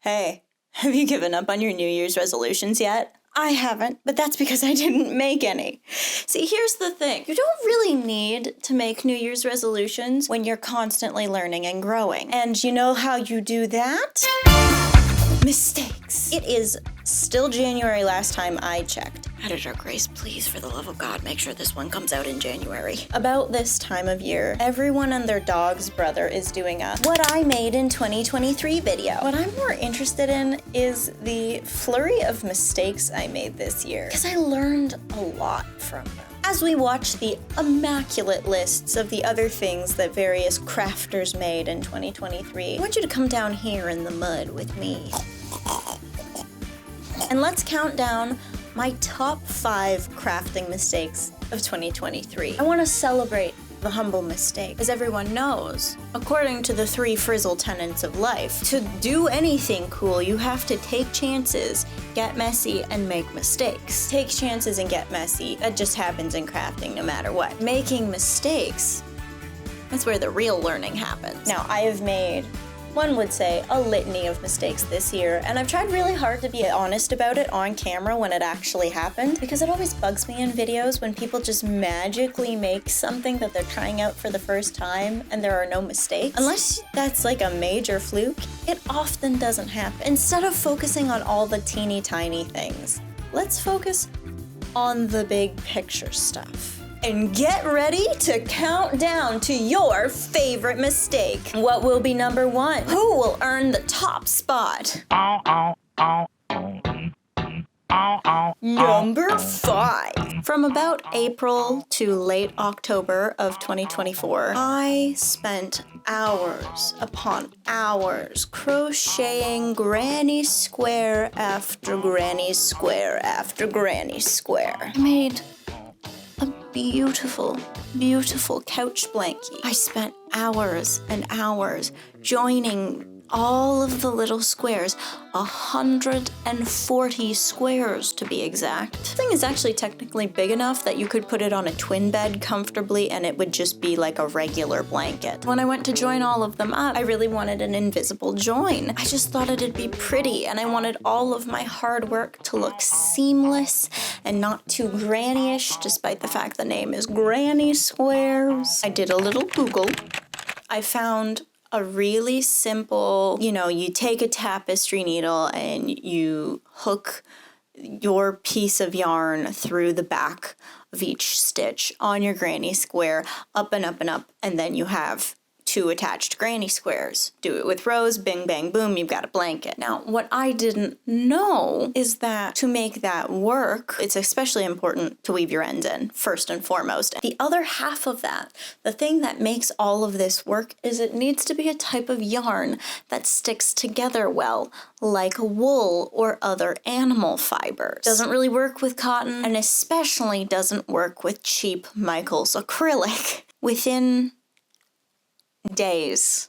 Hey, have you given up on your New Year's resolutions yet? I haven't, but that's because I didn't make any. See, here's the thing. You don't really need to make New Year's resolutions when you're constantly learning and growing. And you know how you do that? Mistakes. It is still January last time I checked. Editor Grace, please, for the love of God, make sure this one comes out in January. About this time of year, everyone and their dog's brother is doing a What I Made in 2023 video. What I'm more interested in is the flurry of mistakes I made this year, because I learned a lot from them. As we watch the immaculate lists of the other things that various crafters made in 2023, I want you to come down here in the mud with me. And let's count down my top 5 crafting mistakes of 2023. I want to celebrate the humble mistake. As everyone knows, according to the 3 frizzle tenets of life, to do anything cool, you have to take chances, get messy, and make mistakes. Take chances and get messy. That just happens in crafting no matter what. Making mistakes, that's where the real learning happens. Now, I have made, one would say, a litany of mistakes this year, and I've tried really hard to be honest about it on camera when it actually happened, because it always bugs me in videos when people just magically make something that they're trying out for the first time and there are no mistakes. Unless that's like a major fluke, it often doesn't happen. Instead of focusing on all the teeny tiny things, let's focus on the big picture stuff. And get ready to count down to your favorite mistake. What will be number 1? Who will earn the top spot? Number 5. From about April to late October of 2024, I spent hours upon hours crocheting granny square after granny square after granny square. I made a beautiful, beautiful couch blankie. I spent hours and hours joining all of the little squares, 140 squares to be exact. This thing is actually technically big enough that you could put it on a twin bed comfortably and it would just be like a regular blanket. When I went to join all of them up, I really wanted an invisible join. I just thought it'd be pretty, and I wanted all of my hard work to look seamless and not too granny-ish, despite the fact the name is Granny Squares. I did a little Google. I found a really simple, you take a tapestry needle and you hook your piece of yarn through the back of each stitch on your granny square, up and up and up, and then you have 2 attached granny squares. Do it with rows, bing, bang, boom, you've got a blanket. Now, what I didn't know is that to make that work, it's especially important to weave your ends in, first and foremost. The other half of that, the thing that makes all of this work, is it needs to be a type of yarn that sticks together well, like wool or other animal fibers. Doesn't really work with cotton, and especially doesn't work with cheap Michael's acrylic. Within days,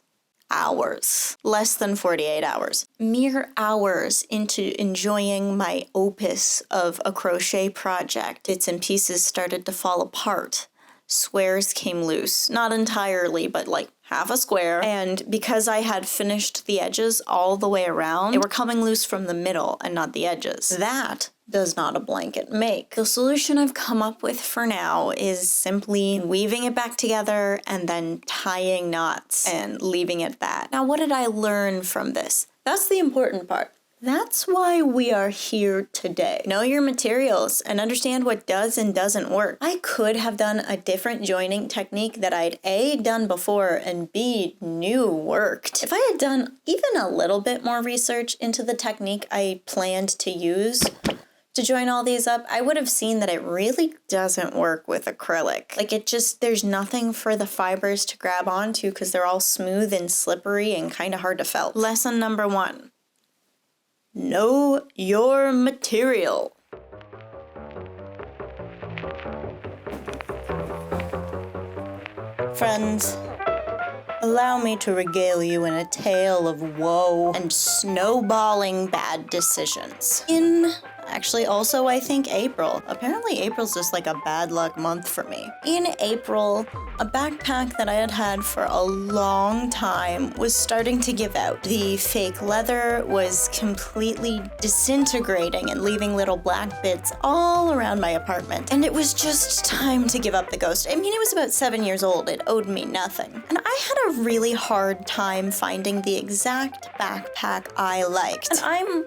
hours, less than 48 hours, mere hours into enjoying my opus of a crochet project, bits and pieces started to fall apart. Squares came loose, not entirely, but like half a square, and because I had finished the edges all the way around, they were coming loose from the middle and not the edges. That does not a blanket make. The solution I've come up with for now is simply weaving it back together and then tying knots and leaving it at that. Now, what did I learn from this? That's the important part. That's why we are here today. Know your materials and understand what does and doesn't work. I could have done a different joining technique that I'd A, done before, and B, knew worked. If I had done even a little bit more research into the technique I planned to use to join all these up, I would have seen that it really doesn't work with acrylic. Like, there's nothing for the fibers to grab onto because they're all smooth and slippery and kind of hard to felt. Lesson number 1. Know your material. Friends, allow me to regale you in a tale of woe and snowballing bad decisions. In, Actually, also, I think April. Apparently, April's just like a bad luck month for me. In April, a backpack that I had had for a long time was starting to give out. The fake leather was completely disintegrating and leaving little black bits all around my apartment. And it was just time to give up the ghost. I mean, it was about 7 years old. It owed me nothing. And I had a really hard time finding the exact backpack I liked. And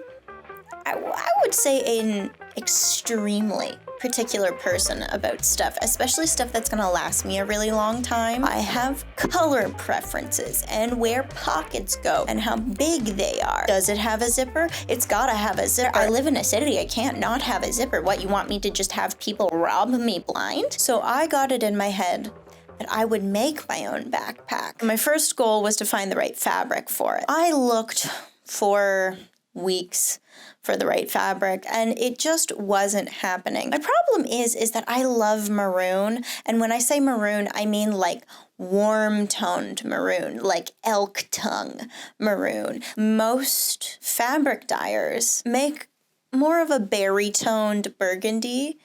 I would say an extremely particular person about stuff, especially stuff that's gonna last me a really long time. I have color preferences and where pockets go and how big they are. Does it have a zipper? It's gotta have a zipper. I live in a city, I can't not have a zipper. What, you want me to just have people rob me blind? So I got it in my head that I would make my own backpack. My first goal was to find the right fabric for it. I looked for weeks for the right fabric, and it just wasn't happening. My problem is that I love maroon, and when I say maroon, I mean like warm-toned maroon, like elk tongue maroon. Most fabric dyers make more of a berry-toned burgundy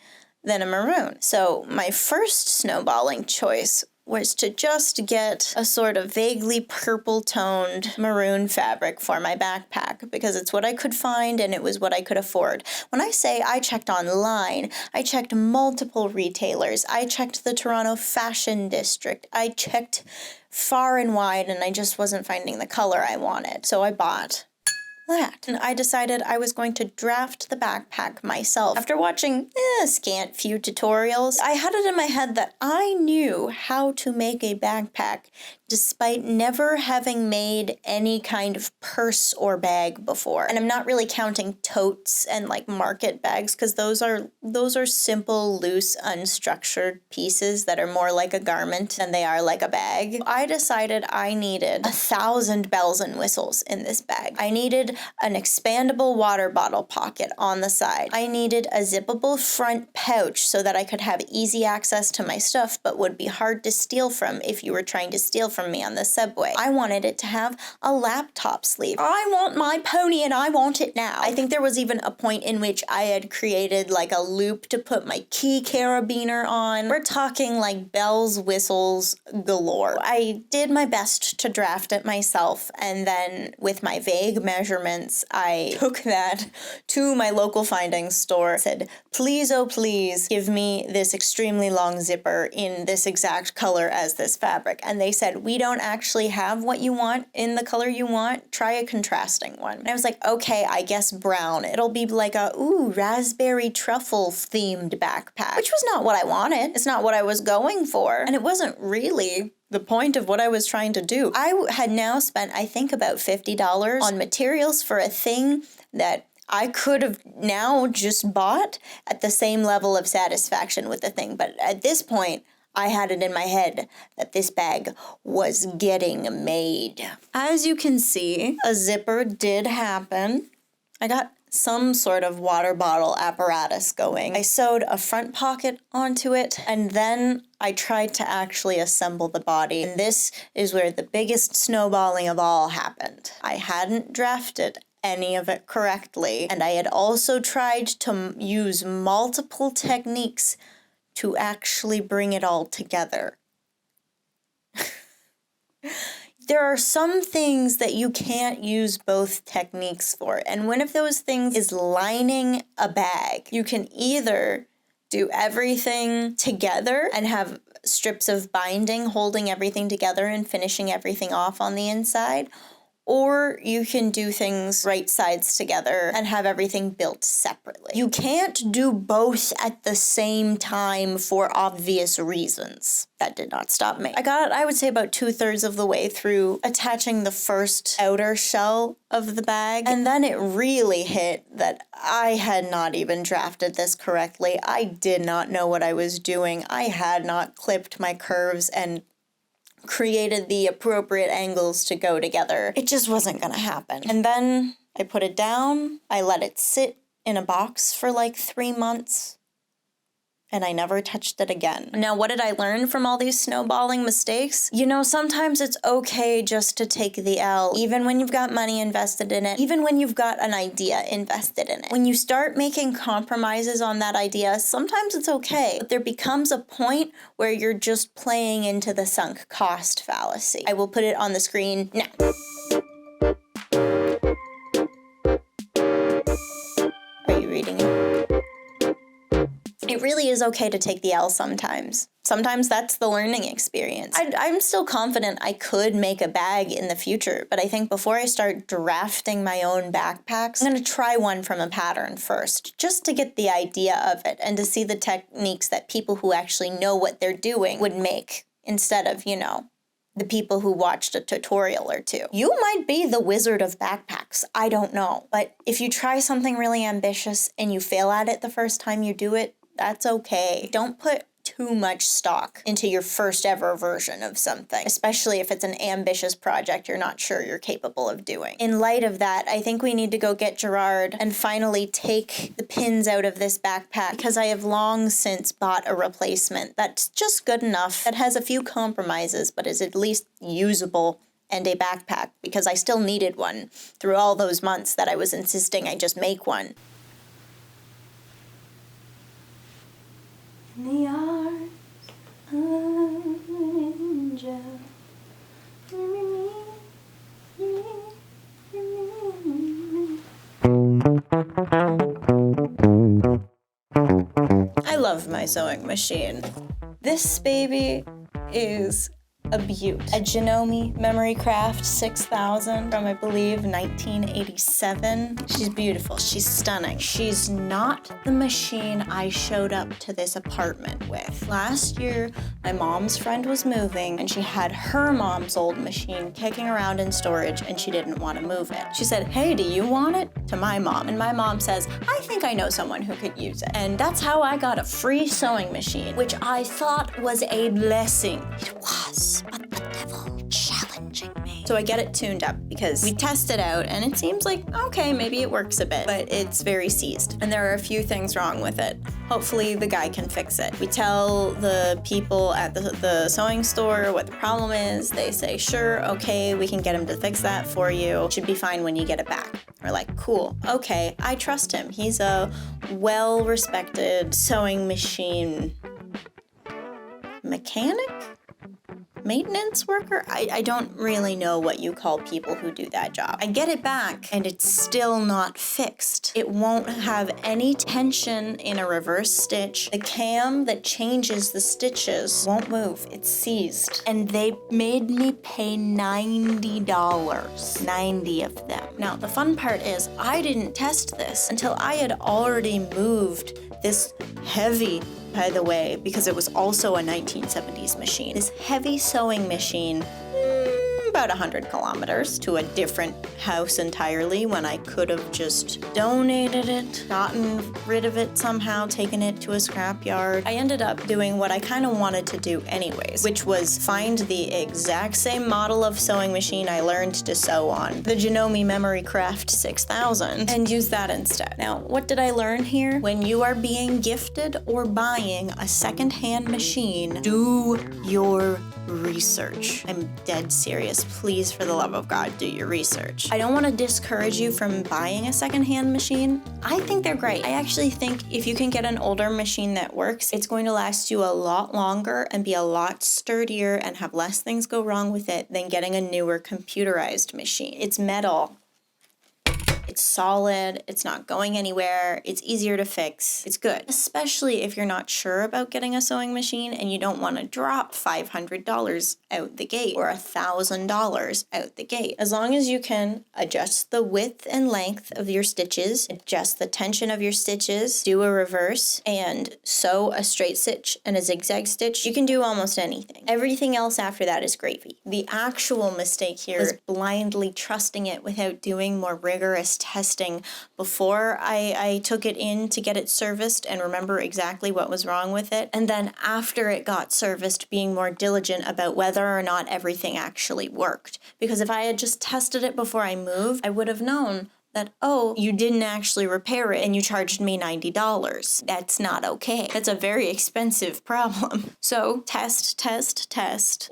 than a maroon. So my first snowballing choice was to just get a sort of vaguely purple-toned maroon fabric for my backpack because it's what I could find and it was what I could afford. When I say I checked online, I checked multiple retailers. I checked the Toronto Fashion District. I checked far and wide and I just wasn't finding the color I wanted. So I bought that. And I decided I was going to draft the backpack myself. After watching a scant few tutorials, I had it in my head that I knew how to make a backpack despite never having made any kind of purse or bag before. And I'm not really counting totes and like market bags because those are simple, loose, unstructured pieces that are more like a garment than they are like a bag. I decided I needed 1,000 bells and whistles in this bag. I needed an expandable water bottle pocket on the side. I needed a zippable front pouch so that I could have easy access to my stuff but would be hard to steal from if you were trying to steal from me on the subway. I wanted it to have a laptop sleeve. I want my pony and I want it now. I think there was even a point in which I had created like a loop to put my key carabiner on. We're talking like bells, whistles galore. I did my best to draft it myself, and then with my vague measurements, I took that to my local finding store, said, please, oh please, give me this extremely long zipper in this exact color as this fabric. And they said, we don't actually have what you want in the color you want. Try a contrasting one. And I was like, okay, I guess brown. It'll be like a, raspberry truffle themed backpack, which was not what I wanted. It's not what I was going for. And it wasn't really the point of what I was trying to do. I had now spent, I think, about $50 on materials for a thing that I could have now just bought at the same level of satisfaction with the thing. But at this point, I had it in my head that this bag was getting made. As you can see, a zipper did happen. I got some sort of water bottle apparatus going. I sewed a front pocket onto it, and then I tried to actually assemble the body. And this is where the biggest snowballing of all happened. I hadn't drafted any of it correctly, and I had also tried to use multiple techniques to actually bring it all together. There are some things that you can't use both techniques for, and one of those things is lining a bag. You can either do everything together and have strips of binding holding everything together and finishing everything off on the inside, or you can do things right sides together and have everything built separately. You can't do both at the same time for obvious reasons. That did not stop me. I got, I would say, about 2/3 of the way through attaching the first outer shell of the bag, and then it really hit that I had not even drafted this correctly. I did not know what I was doing. I had not clipped my curves and created the appropriate angles to go together. It just wasn't gonna happen. And then I put it down, I let it sit in a box for like 3 months, and I never touched it again. Now, what did I learn from all these snowballing mistakes? You know, sometimes it's okay just to take the L, even when you've got money invested in it, even when you've got an idea invested in it. When you start making compromises on that idea, sometimes it's okay, but there becomes a point where you're just playing into the sunk cost fallacy. I will put it on the screen now. Are you reading it? It really is okay to take the L sometimes. Sometimes that's the learning experience. I'm still confident I could make a bag in the future, but I think before I start drafting my own backpacks, I'm going to try one from a pattern first, just to get the idea of it and to see the techniques that people who actually know what they're doing would make, instead of, you know, the people who watched a tutorial or two. You might be the wizard of backpacks, I don't know. But if you try something really ambitious and you fail at it the first time you do it, that's okay. Don't put too much stock into your first ever version of something, especially if it's an ambitious project you're not sure you're capable of doing. In light of that, I think we need to go get Gerard and finally take the pins out of this backpack, because I have long since bought a replacement that's just good enough, that has a few compromises, but is at least usable and a backpack, because I still needed one through all those months that I was insisting I just make one. In the arms of an angel. I love my sewing machine. This baby is a beaut. A Schmoney Memory Craft 6000 from, I believe, 1987. She's beautiful. She's stunning. She's not the machine I showed up to this apartment with. Last year, my mom's friend was moving, and she had her mom's old machine kicking around in storage, and she didn't want to move it. She said, "Hey, do you want it?" to my mom, and my mom says, "I think I know someone who could use it." And that's how I got a free sewing machine, which I thought was a blessing. It was. But the devil challenging me. So I get it tuned up because we test it out and it seems like, okay, maybe it works a bit, but it's very seized. And there are a few things wrong with it. Hopefully the guy can fix it. We tell the people at the sewing store what the problem is. They say, sure, okay, we can get him to fix that for you. Should be fine when you get it back. We're like, cool, okay, I trust him. He's a well-respected sewing machine mechanic? Maintenance worker? I don't really know what you call people who do that job. I get it back and it's still not fixed. It won't have any tension in a reverse stitch. The cam that changes the stitches won't move. It's seized. And they made me pay $90. 90 of them. Now, the fun part is I didn't test this until I had already moved this heavy, by the way, because it was also a 1970s machine. This heavy sewing machine, about 100 kilometers to a different house entirely, when I could have just donated it, gotten rid of it somehow, taken it to a scrapyard. I ended up doing what I kind of wanted to do anyways, which was find the exact same model of sewing machine I learned to sew on, the Schmoney Memory Craft 6000, and use that instead. Now, what did I learn here? When you are being gifted or buying a second-hand machine, do your research. I'm dead serious. Please, for the love of God, do your research. I don't want to discourage you from buying a secondhand machine. I think they're great. I actually think if you can get an older machine that works, it's going to last you a lot longer and be a lot sturdier and have less things go wrong with it than getting a newer computerized machine. It's metal. It's solid, it's not going anywhere, it's easier to fix, it's good. Especially if you're not sure about getting a sewing machine and you don't want to drop $500 out the gate or $1,000 out the gate. As long as you can adjust the width and length of your stitches, adjust the tension of your stitches, do a reverse, and sew a straight stitch and a zigzag stitch, you can do almost anything. Everything else after that is gravy. The actual mistake here was blindly trusting it without doing more rigorous testing before I took it in to get it serviced and remember exactly what was wrong with it. And then after it got serviced, being more diligent about whether or not everything actually worked. Because if I had just tested it before I moved, I would have known that, oh, you didn't actually repair it and you charged me $90. That's not okay. That's a very expensive problem. So test, test, test,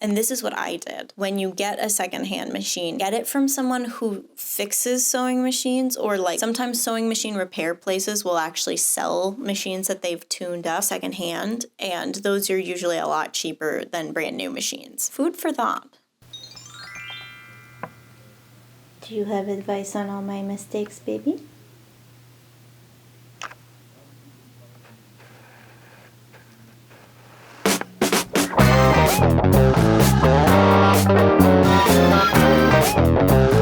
and this is what I did. When you get a secondhand machine, get it from someone who fixes sewing machines, or like sometimes sewing machine repair places will actually sell machines that they've tuned up secondhand, and those are usually a lot cheaper than brand new machines. Food for thought. Do you have advice on all my mistakes, baby?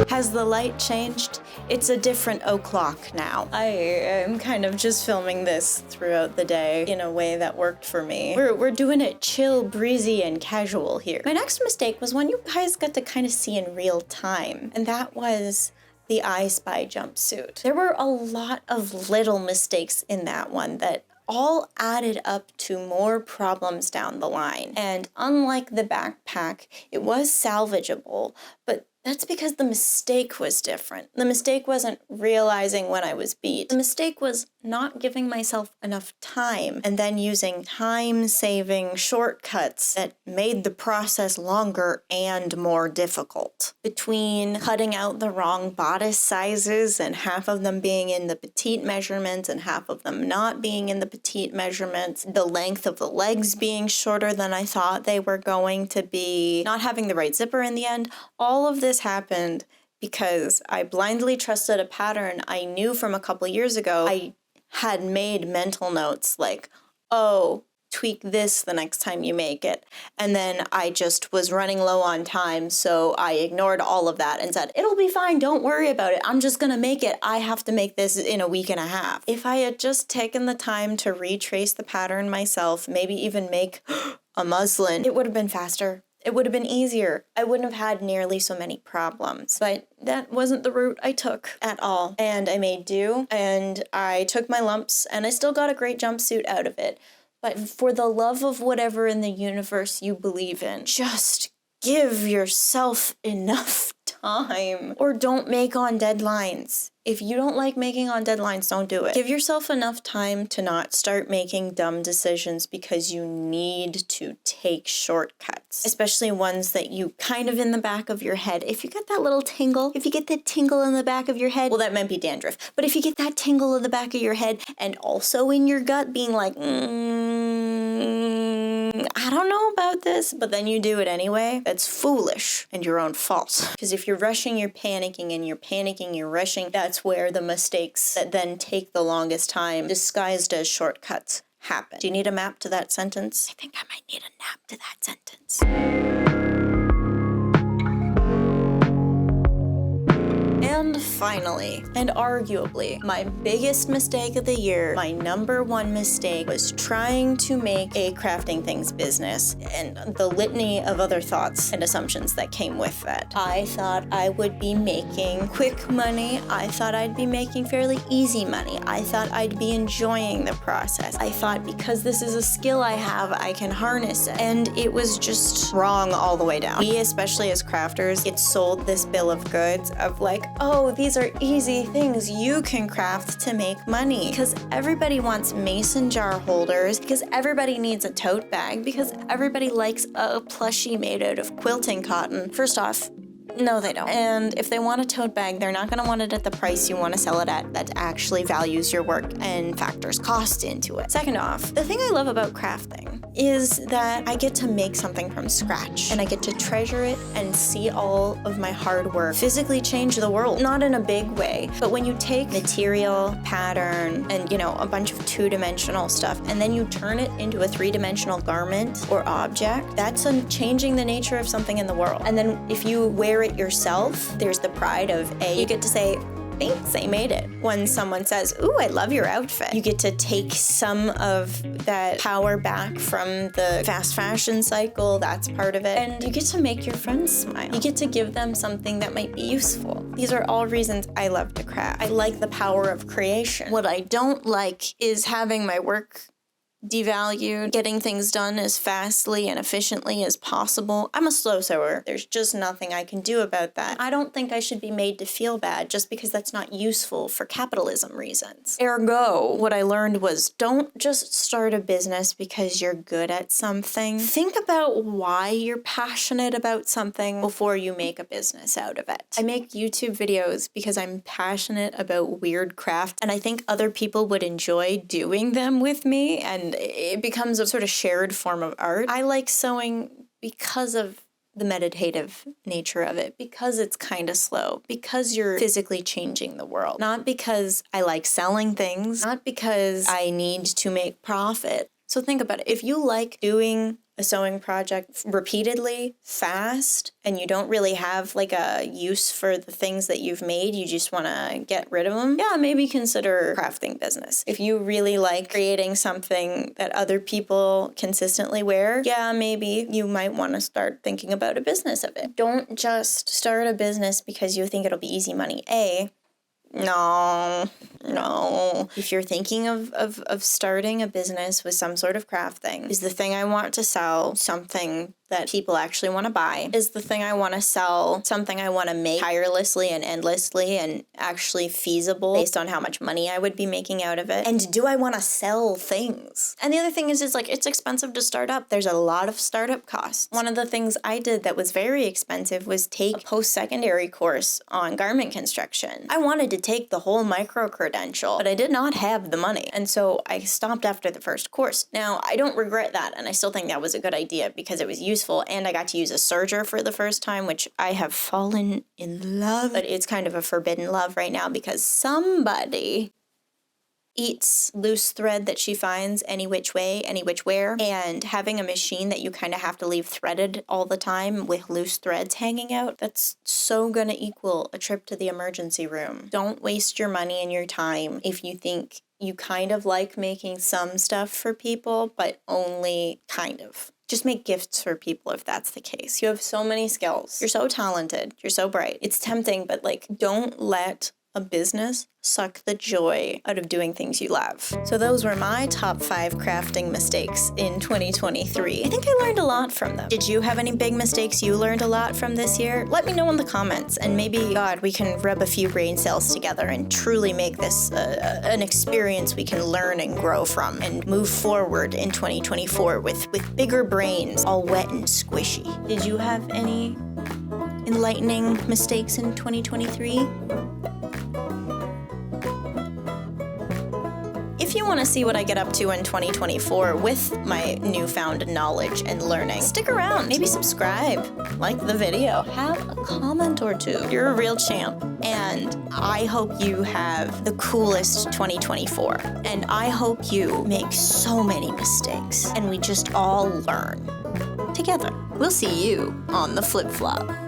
Has the light changed? It's a different o'clock now. I am kind of just filming this throughout the day in a way that worked for me. We're doing it chill, breezy, and casual here. My next mistake was one you guys got to kind of see in real time, and that was the I Spy jumpsuit. There were a lot of little mistakes in that one that all added up to more problems down the line. And unlike the backpack, it was salvageable, but that's because the mistake was different. The mistake wasn't realizing when I was beat. The mistake was not giving myself enough time and then using time-saving shortcuts that made the process longer and more difficult. Between cutting out the wrong bodice sizes and half of them being in the petite measurements and half of them not being in the petite measurements, the length of the legs being shorter than I thought they were going to be, not having the right zipper in the end, all of this happened because I blindly trusted a pattern I knew from a couple years ago. I had made mental notes like, oh, tweak this the next time you make it. And then I just was running low on time, so I ignored all of that and said, it'll be fine, don't worry about it. I'm just gonna make it. I have to make this in a week and a half. If I had just taken the time to retrace the pattern myself, maybe even make a muslin, it would have been faster. It would have been easier. I wouldn't have had nearly so many problems. But that wasn't the route I took at all. And I made do, and I took my lumps, and I still got a great jumpsuit out of it. But for the love of whatever in the universe you believe in, just give yourself enough time. Or don't make on deadlines. If you don't like making on deadlines, don't do it. Give yourself enough time to not start making dumb decisions because you need to take shortcuts, especially ones that you kind of in the back of your head. If you get that little tingle, if you get that tingle in the back of your head, well, that might be dandruff. But if you get that tingle in the back of your head and also in your gut being like, I don't know about this, but then you do it anyway, that's foolish and your own fault. Because if you're rushing, you're panicking, and you're panicking, you're rushing, that's where the mistakes that then take the longest time, disguised as shortcuts, happen. Do you need a map to that sentence? I think I might need a nap to that sentence. And finally, and arguably, my biggest mistake of the year, my number one mistake, was trying to make a crafting things business and the litany of other thoughts and assumptions that came with that. I thought I would be making quick money. I thought I'd be making fairly easy money. I thought I'd be enjoying the process. I thought because this is a skill I have, I can harness it. And it was just wrong all the way down. We, especially as crafters, get sold this bill of goods of like, oh, these are easy things you can craft to make money. Because everybody wants mason jar holders, because everybody needs a tote bag, because everybody likes a plushie made out of quilting cotton. First off, no, they don't. And if they want a tote bag, they're not going to want it at the price you want to sell it at that actually values your work and factors cost into it. Second off, the thing I love about crafting is that I get to make something from scratch, and I get to treasure it and see all of my hard work physically change the world. Not in a big way, but when you take material, pattern, and a bunch of two-dimensional stuff, and then you turn it into a three-dimensional garment or object, that's changing the nature of something in the world. And then if you wear it yourself, there's the pride of you get to say, thanks, I made it. When someone says, ooh, I love your outfit, you get to take some of that power back from the fast fashion cycle, that's part of it, and you get to make your friends smile. You get to give them something that might be useful. These are all reasons I love to craft. I like the power of creation. What I don't like is having my work devalued getting things done as fastly and efficiently as possible. I'm a slow sewer. There's just nothing I can do about that. I don't think I should be made to feel bad just because that's not useful for capitalism reasons. Ergo, what I learned was don't just start a business because you're good at something. Think about why you're passionate about something before you make a business out of it. I make YouTube videos because I'm passionate about weird craft, and I think other people would enjoy doing them with me, and it becomes a sort of shared form of art. I like sewing because of the meditative nature of it, because it's kind of slow, because you're physically changing the world. Not because I like selling things, not because I need to make profit. So think about it. If you like doing a sewing project repeatedly, fast, and you don't really have like a use for the things that you've made, you just want to get rid of them, yeah, maybe consider crafting business. If you really like creating something that other people consistently wear, yeah, maybe you might want to start thinking about a business of it. Don't just start a business because you think it'll be easy money. No. If you're thinking of starting a business with some sort of craft thing, is the thing I want to sell something that people actually want to buy? Is the thing I want to sell something I want to make tirelessly and endlessly and actually feasible based on how much money I would be making out of it? And do I want to sell things? And the other thing is like, it's expensive to start up. There's a lot of startup costs. One of the things I did that was very expensive was take a post-secondary course on garment construction. I wanted to take the whole micro-credential, but I did not have the money. And so I stopped after the first course. Now, I don't regret that, and I still think that was a good idea because it was useful, and I got to use a serger for the first time, which I have fallen in love, but it's kind of a forbidden love right now because somebody eats loose thread that she finds any which way, any which where, and having a machine that you kind of have to leave threaded all the time with loose threads hanging out, that's so gonna equal a trip to the emergency room. Don't waste your money and your time if you think you kind of like making some stuff for people, but only kind of. Just make gifts for people if that's the case. You have so many skills. You're so talented. You're so bright. It's tempting, but like, don't let a business suck the joy out of doing things you love. So those were my top 5 crafting mistakes in 2023. I think I learned a lot from them. Did you have any big mistakes you learned a lot from this year? Let me know in the comments, and maybe, God, we can rub a few brain cells together and truly make this an experience we can learn and grow from and move forward in 2024 with bigger brains, all wet and squishy. Did you have any enlightening mistakes in 2023? If you want to see what I get up to in 2024 with my newfound knowledge and learning, stick around, maybe subscribe, like the video, have a comment or two. You're a real champ. And I hope you have the coolest 2024. And I hope you make so many mistakes and we just all learn together. We'll see you on the flip-flop.